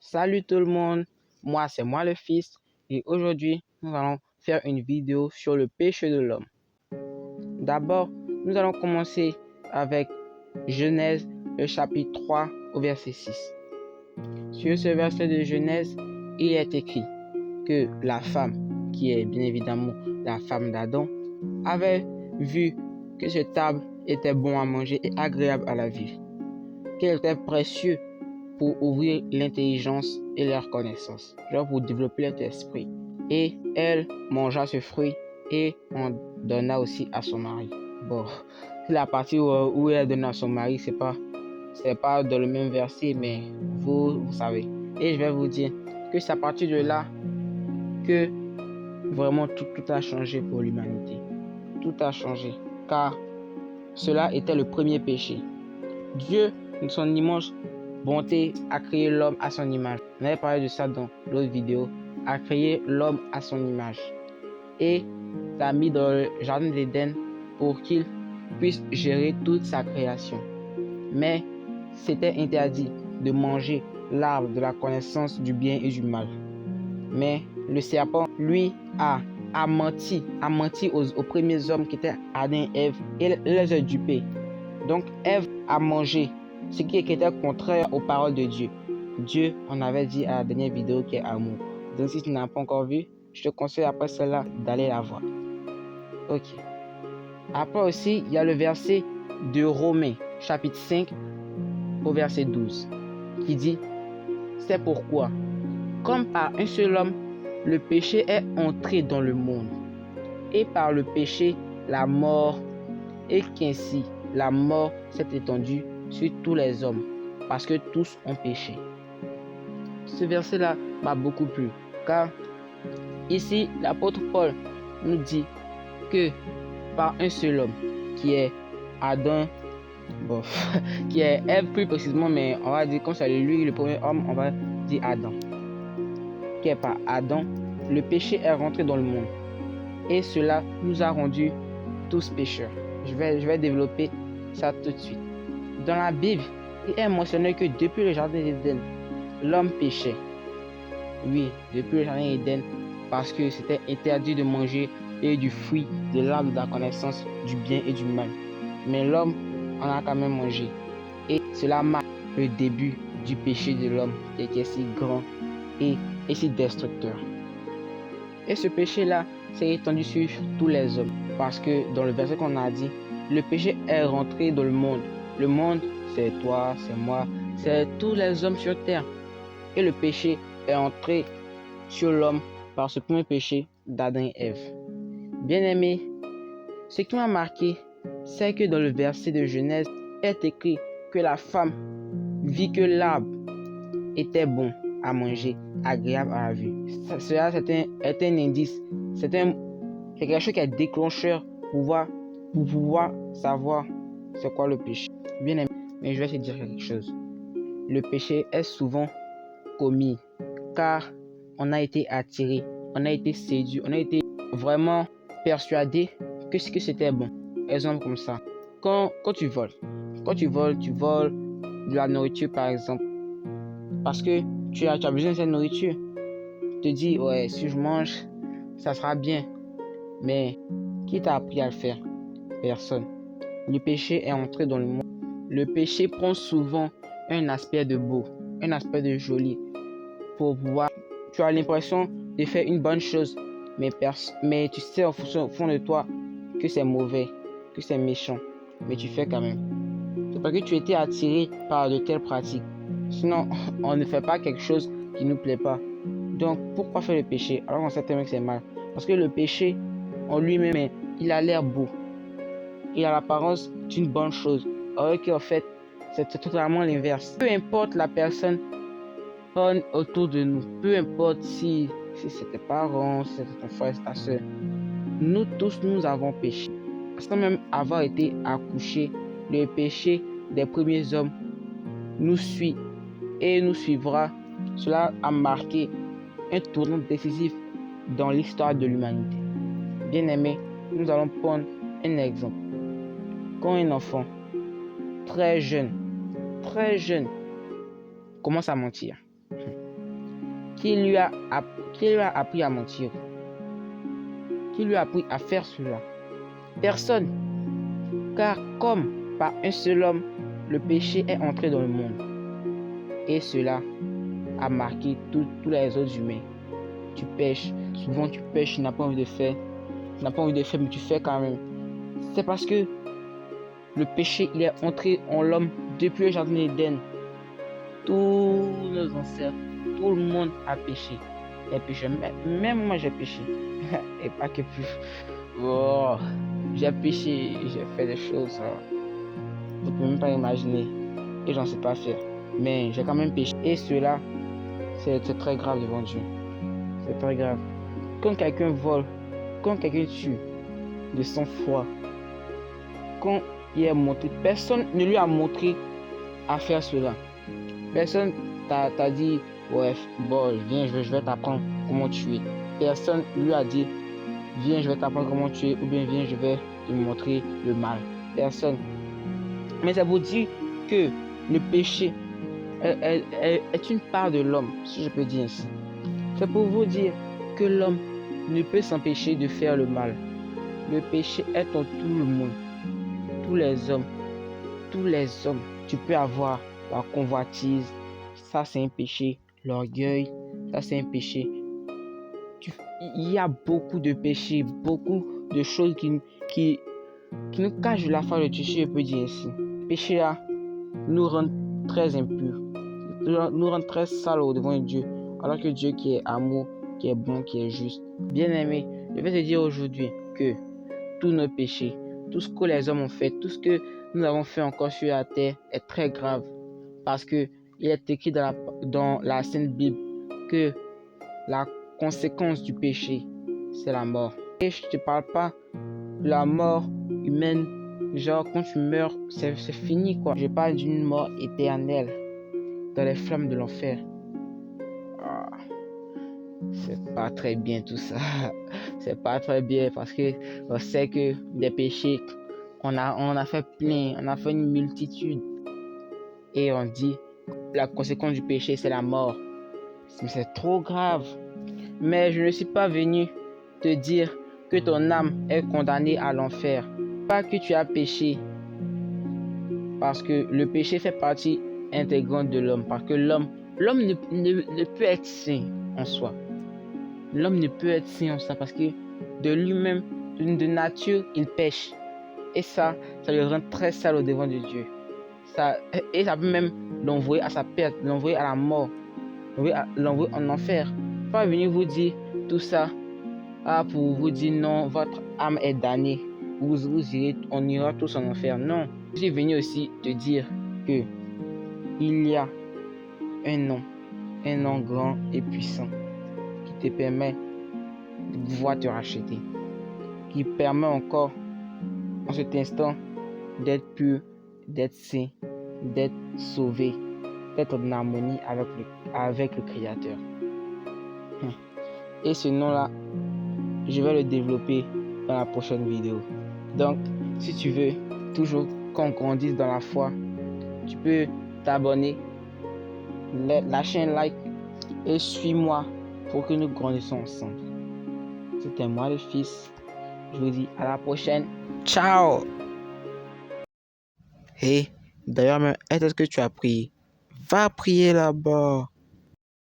Salut tout le monde, moi c'est moi le fils et aujourd'hui nous allons faire une vidéo sur le péché de l'homme. D'abord, nous allons commencer avec Genèse, le chapitre 3 au verset 6. Sur ce verset de Genèse, il est écrit que la femme, qui est bien évidemment la femme d'Adam, avait vu que cette arbre était bon à manger et agréable à la vue, qu'elle était précieux pour ouvrir l'intelligence et la reconnaissance, genre pour développer notre esprit. Et elle mangea ce fruit et en donna aussi à son mari. Bon, c'est la partie où elle donne à son mari, c'est pas dans le même verset, mais vous savez. Et je vais vous dire que c'est à partir de là que vraiment tout a changé pour l'humanité. Tout a changé, car cela était le premier péché. Dieu, de son immense bonté, a créé l'homme à son image. On avait parlé de ça dans l'autre vidéo. A créé l'homme à son image. Et l'a mis dans le jardin d'Éden pour qu'il puisse gérer toute sa création. Mais c'était interdit de manger l'arbre de la connaissance du bien et du mal. Mais le serpent, lui, a menti aux premiers hommes qui étaient Adam et Ève et les a dupés. Donc Ève a mangé ce qui était contraire aux paroles de Dieu. Dieu, on avait dit à la dernière vidéo, qui est amour. Donc si tu n'as pas encore vu, je te conseille après cela d'aller la voir. Ok. Après aussi, il y a le verset de Romains, chapitre 5, au verset 12, qui dit: c'est pourquoi, comme par un seul homme, le péché est entré dans le monde, et par le péché, la mort, et qu'ainsi la mort s'est étendue sur tous les hommes, parce que tous ont péché. Ce verset-là m'a beaucoup plu, car ici, l'apôtre Paul nous dit que par un seul homme, qui est Adam, bon, qui est Ève plus précisément, mais on va dire, comme c'est lui le premier homme, on va dire Adam, qui est par Adam, le péché est rentré dans le monde, et cela nous a rendus tous pécheurs. Je vais développer ça tout de suite. Dans la Bible, il est mentionné que depuis le jardin d'Éden, l'homme péchait. Oui, depuis le jardin d'Éden, parce que c'était interdit de manger et du fruit de l'arbre de la connaissance du bien et du mal. Mais l'homme en a quand même mangé. Et cela marque le début du péché de l'homme qui est si grand et si destructeur. Et ce péché-là s'est étendu sur tous les hommes. Parce que dans le verset qu'on a dit, le péché est rentré dans le monde. Le monde, c'est toi, c'est moi, c'est tous les hommes sur terre. Et le péché est entré sur l'homme par ce premier péché d'Adam et Ève. Bien-aimé, ce qui m'a marqué, c'est que dans le verset de Genèse est écrit que la femme vit que l'arbre était bon à manger, agréable à la vue. Cela est un indice, c'est quelque chose qui est déclencheur pour pouvoir savoir c'est quoi le péché. Bien aimé, mais je vais te dire quelque chose. Le péché est souvent commis car on a été attiré, on a été séduit, on a été vraiment persuadé que c'était bon. Exemple comme ça. Quand tu voles, tu voles de la nourriture par exemple, parce que tu as besoin de cette nourriture. Tu te dis, ouais, si je mange, ça sera bien. Mais qui t'a appris à le faire? Personne. Le péché est entré dans le monde. Le péché prend souvent un aspect de beau, un aspect de joli. Pour pouvoir, tu as l'impression de faire une bonne chose, mais tu sais au fond de toi que c'est mauvais, que c'est méchant. Mais tu fais quand même. C'est parce que tu étais attiré par de telles pratiques. Sinon, on ne fait pas quelque chose qui ne nous plaît pas. Donc, pourquoi faire le péché alors qu'on sait tellement que c'est mal? Parce que le péché, en lui-même, il a l'air beau. Il a l'apparence d'une bonne chose. Alors qu'en fait, c'est totalement l'inverse. Peu importe la personne autour de nous, peu importe si c'est tes parents, si c'est ton frère, ta soeur, nous tous, nous avons péché. Sans même avoir été accouchés, le péché des premiers hommes nous suit et nous suivra. Cela a marqué un tournant décisif dans l'histoire de l'humanité. Bien aimé, nous allons prendre un exemple. Quand un enfant très jeune commence à mentir, qui lui a appris à mentir? Qui lui a appris à faire cela? Personne. Car comme par un seul homme, le péché est entré dans le monde. Et cela a marqué tous les autres humains. Tu pêches, souvent tu pêches, tu n'as pas envie de faire. Tu n'as pas envie de faire, mais tu fais quand même. C'est parce que le péché, il est entré en l'homme depuis le jardin d'Éden. Tous nos ancêtres, tout le monde a péché. Et péché. Même moi j'ai péché. Et pas que plus. Oh, j'ai péché, j'ai fait des choses. Je ne peux même pas imaginer. Et j'en sais pas faire. Mais j'ai quand même péché. Et cela, c'est très grave devant Dieu. C'est très grave. Quand quelqu'un vole, quand quelqu'un tue de sang froid, quand il est montré, personne ne lui a montré à faire cela. Personne t'a dit, ouais, bon, viens, je vais t'apprendre comment tuer. Personne lui a dit, viens, je vais t'apprendre comment tuer, ou bien viens, je vais te montrer le mal. Personne. Mais ça vous dit que le péché est une part de l'homme, si je peux dire ainsi. C'est pour vous dire que l'homme ne peut s'empêcher de faire le mal. Le péché est en tout le monde. Tous les hommes. Tu peux avoir la convoitise. Ça, c'est un péché. L'orgueil. Ça, c'est un péché. Il y a beaucoup de péchés, beaucoup de choses qui nous cachent de la foi de Dieu, si je peux dire ainsi. Le péché là nous rend très impurs, nous rend très sales devant Dieu, alors que Dieu qui est amour, qui est bon, qui est juste. Bien aimé, je vais te dire aujourd'hui que tous nos péchés, tout ce que les hommes ont fait, tout ce que nous avons fait encore sur la terre est très grave, parce que il est écrit dans la Sainte Bible que la conséquence du péché, c'est la mort. Et je ne te parle pas de la mort humaine, genre quand tu meurs, c'est fini quoi. Je parle d'une mort éternelle dans les flammes de l'enfer. Ah, c'est pas très bien tout ça. C'est pas très bien parce que on sait que des péchés, on a fait plein, on a fait une multitude. Et on dit la conséquence du péché, c'est la mort. Mais c'est trop grave. Mais je ne suis pas venu te dire que ton âme est condamnée à l'enfer. Pas que tu as péché. Parce que le péché fait partie intégrante de l'homme. Parce que l'homme ne peut être saint en soi. L'homme ne peut être saint en soi parce que de lui-même, de nature, il pêche. Et ça le rend très sale au devant de Dieu. Ça peut même l'envoyer à sa perte, l'envoyer à la mort, l'envoyer en enfer. Pas venir vous dire tout ça pour vous dire non, votre âme est damnée. On ira tous en enfer. Non. Je suis venu aussi te dire que il y a un nom grand et puissant qui te permet de pouvoir te racheter, qui permet encore en cet instant d'être pur, d'être saint, d'être sauvé, d'être en harmonie avec le Créateur. Et ce nom-là, je vais le développer dans la prochaine vidéo. Donc, si tu veux toujours qu'on grandisse dans la foi, tu peux t'abonner, lâcher un like et suis-moi pour que nous grandissons ensemble. C'était moi le fils. Je vous dis à la prochaine. Ciao! Hey, d'ailleurs, est-ce que tu as prié? Va prier là-bas.